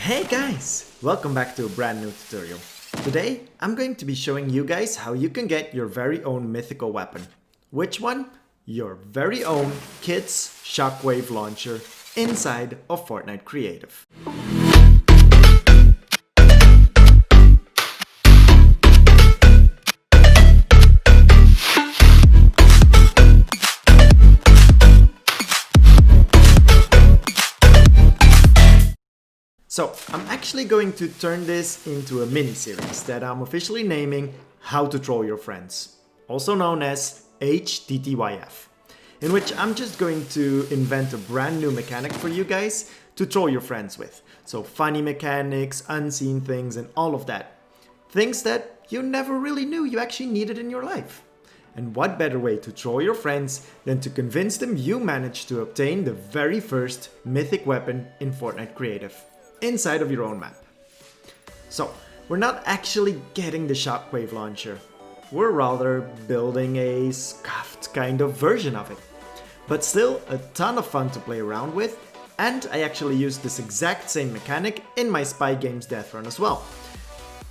Hey guys! Welcome back to a brand new tutorial. Today, I'm going to be showing you guys how you can get your very own mythical weapon. Which one? Your very own Kids Shockwave launcher inside of Fortnite Creative. So, I'm actually going to turn this into a mini-series that I'm officially naming How to Troll Your Friends, also known as HTTYF, in which I'm just going to invent a brand new mechanic for you guys to troll your friends with. So funny mechanics, unseen things, and all of that. Things that you never really knew you actually needed in your life. And what better way to troll your friends than to convince them you managed to obtain the very first mythic weapon in Fortnite Creative inside of your own map. So, we're not actually getting the Shockwave launcher. We're rather building a scuffed kind of version of it. But still a ton of fun to play around with, and I actually used this exact same mechanic in my Spy Games death run as well.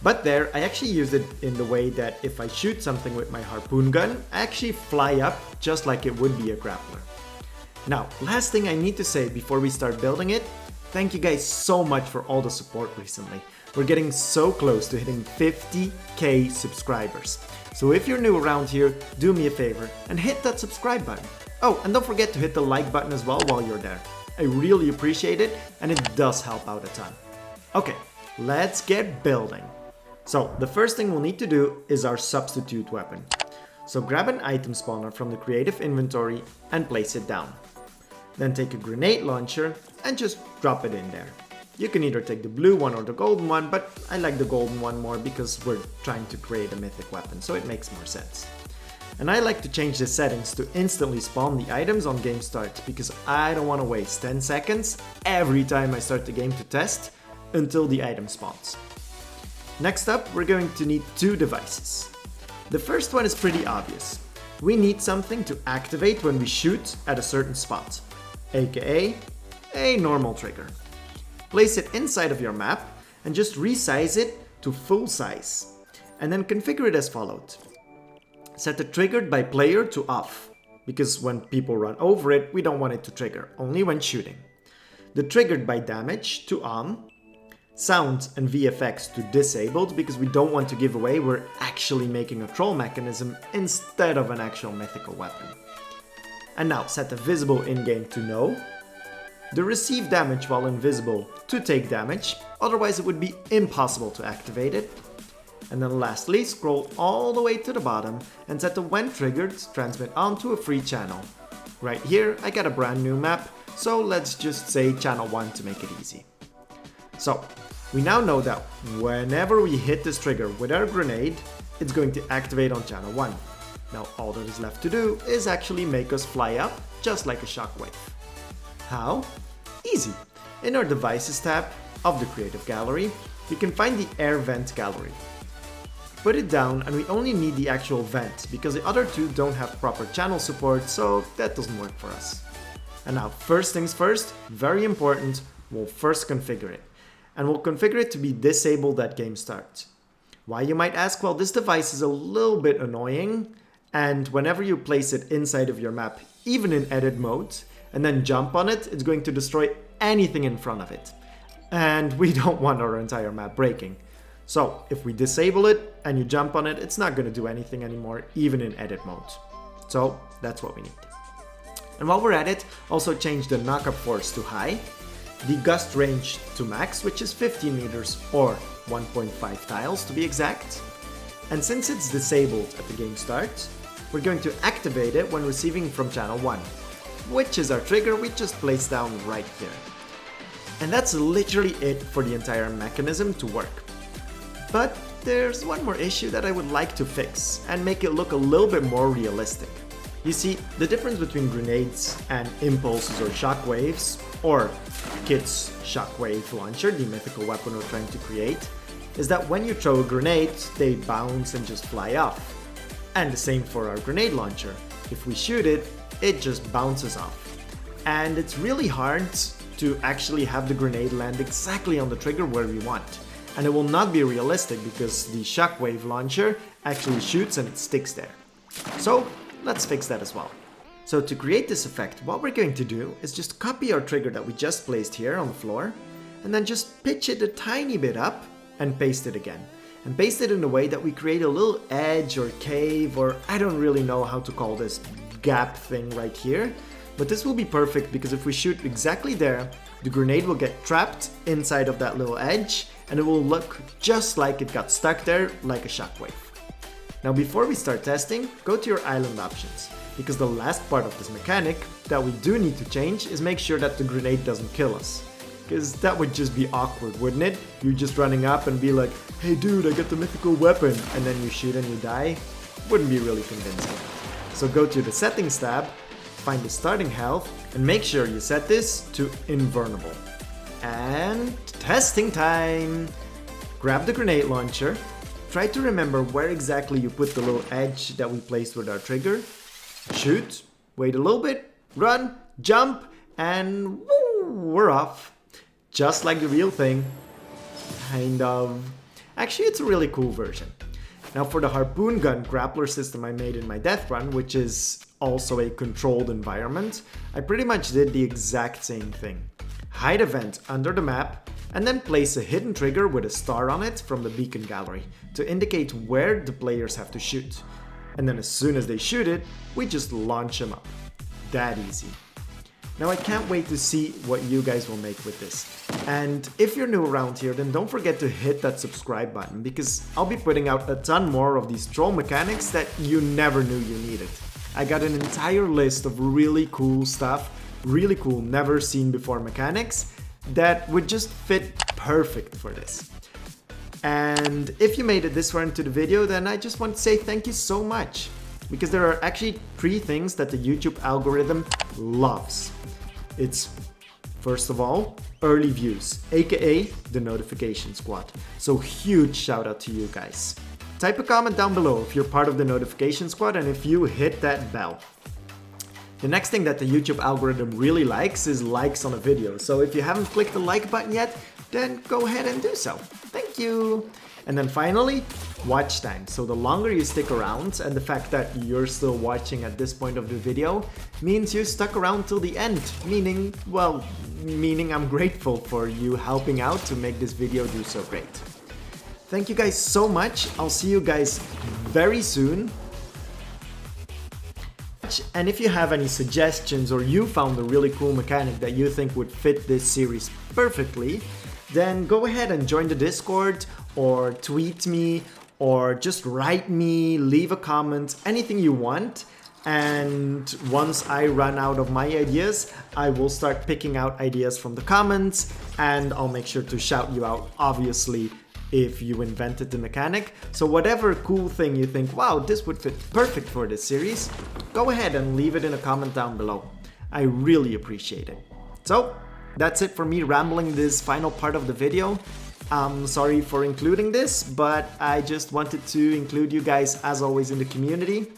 But there, I actually used it in the way that if I shoot something with my harpoon gun, I actually fly up just like it would be a grappler. Now, last thing I need to say before we start building it, thank you guys so much for all the support recently. We're getting so close to hitting 50k subscribers. So if you're new around here, do me a favor and hit that subscribe button. Oh, and don't forget to hit the like button as well while you're there. I really appreciate it and it does help out a ton. Okay, let's get building. So the first thing we'll need to do is our substitute weapon. So grab an item spawner from the creative inventory and place it down. Then take a grenade launcher and just drop it in there. You can either take the blue one or the golden one, but I like the golden one more because we're trying to create a mythic weapon, so it makes more sense. And I like to change the settings to instantly spawn the items on game start because I don't want to waste 10 seconds every time I start the game to test until the item spawns. Next up, we're going to need two devices. The first one is pretty obvious. We need something to activate when we shoot at a certain spot, aka a normal trigger. Place it inside of your map and just resize it to full size. And then configure it as followed. Set the triggered by player to off, because when people run over it, we don't want it to trigger, only when shooting. The triggered by damage to on. Sound and VFX to disabled, because we don't want to give away we're actually making a troll mechanism instead of an actual mythical weapon. And now set the visible in-game to no, the receive damage while invisible to take damage, otherwise it would be impossible to activate it. And then lastly, scroll all the way to the bottom and set the when triggered transmit onto a free channel. Right here I got a brand new map, so let's just say channel 1 to make it easy. So, we now know that whenever we hit this trigger with our grenade, it's going to activate on channel 1. Now all that is left to do is actually make us fly up, just like a shockwave. How? Easy! In our Devices tab of the Creative Gallery, you can find the Air Vent Gallery. Put it down and we only need the actual vent, because the other two don't have proper channel support, so that doesn't work for us. And now first things first, very important, we'll first configure it. And we'll configure it to be disabled at game start. Why, you might ask? Well, this device is a little bit annoying, and whenever you place it inside of your map, even in edit mode, and then jump on it, it's going to destroy anything in front of it. And we don't want our entire map breaking. So if we disable it and you jump on it, it's not going to do anything anymore, even in edit mode. So that's what we need. And while we're at it, also change the knock-up force to high, the gust range to max, which is 15 meters or 1.5 tiles to be exact. And since it's disabled at the game start, we're going to activate it when receiving from channel 1, which is our trigger we just placed down right here. And that's literally it for the entire mechanism to work. But there's one more issue that I would like to fix and make it look a little bit more realistic. You see, the difference between grenades and impulses or shockwaves, or Kids Shockwave launcher, the mythical weapon we're trying to create, is that when you throw a grenade, they bounce and just fly off. And the same for our grenade launcher. If we shoot it, it just bounces off. And it's really hard to actually have the grenade land exactly on the trigger where we want. And it will not be realistic because the Shockwave launcher actually shoots and it sticks there. So let's fix that as well. So to create this effect, what we're going to do is just copy our trigger that we just placed here on the floor, and then just pitch it a tiny bit up and paste it again. And paste it in a way that we create a little edge or cave, or I don't really know how to call this gap thing right here. But this will be perfect because if we shoot exactly there, the grenade will get trapped inside of that little edge and it will look just like it got stuck there, like a shockwave. Now before we start testing, go to your island options, because the last part of this mechanic that we do need to change is make sure that the grenade doesn't kill us. Because that would just be awkward, wouldn't it? You just running up and be like, hey dude, I got the mythical weapon, and then you shoot and you die. Wouldn't be really convincing. So go to the settings tab, find the starting health, and make sure you set this to invulnerable. And testing time! Grab the grenade launcher, try to remember where exactly you put the little edge that we placed with our trigger, shoot, wait a little bit, run, jump, and woo, we're off. Just like the real thing. Kind of. Actually, it's a really cool version. Now for the harpoon gun grappler system I made in my death run, which is also a controlled environment, I pretty much did the exact same thing. Hide a vent under the map, and then place a hidden trigger with a star on it from the beacon gallery to indicate where the players have to shoot. And then as soon as they shoot it, we just launch them up. That easy. Now I can't wait to see what you guys will make with this. And if you're new around here, then don't forget to hit that subscribe button, because I'll be putting out a ton more of these troll mechanics that you never knew you needed. I got an entire list of really cool stuff, really cool never seen before mechanics that would just fit perfect for this. And if you made it this far into the video, then I just want to say thank you so much. Because there are actually 3 things that the YouTube algorithm loves. It's, first of all, early views, aka the notification squad. So huge shout out to you guys. Type a comment down below if you're part of the notification squad and if you hit that bell. The next thing that the YouTube algorithm really likes is likes on a video. So if you haven't clicked the like button yet, then go ahead and do so. Thank you. And then finally, watch time. So the longer you stick around, and the fact that you're still watching at this point of the video means you stuck around till the end, meaning I'm grateful for you helping out to make this video do so great. Thank you guys so much. I'll see you guys very soon. And if you have any suggestions or you found a really cool mechanic that you think would fit this series perfectly, then go ahead and join the Discord or tweet me or just write me, leave a comment, anything you want. And once I run out of my ideas, I will start picking out ideas from the comments and I'll make sure to shout you out, obviously, if you invented the mechanic. So whatever cool thing you think, wow, this would fit perfect for this series, go ahead and leave it in a comment down below. I really appreciate it. So that's it for me rambling this final part of the video. I'm sorry for including this, but I just wanted to include you guys as always in the community.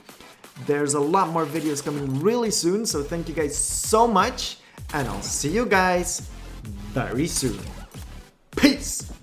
There's a lot more videos coming really soon, so thank you guys so much, and I'll see you guys very soon. Peace!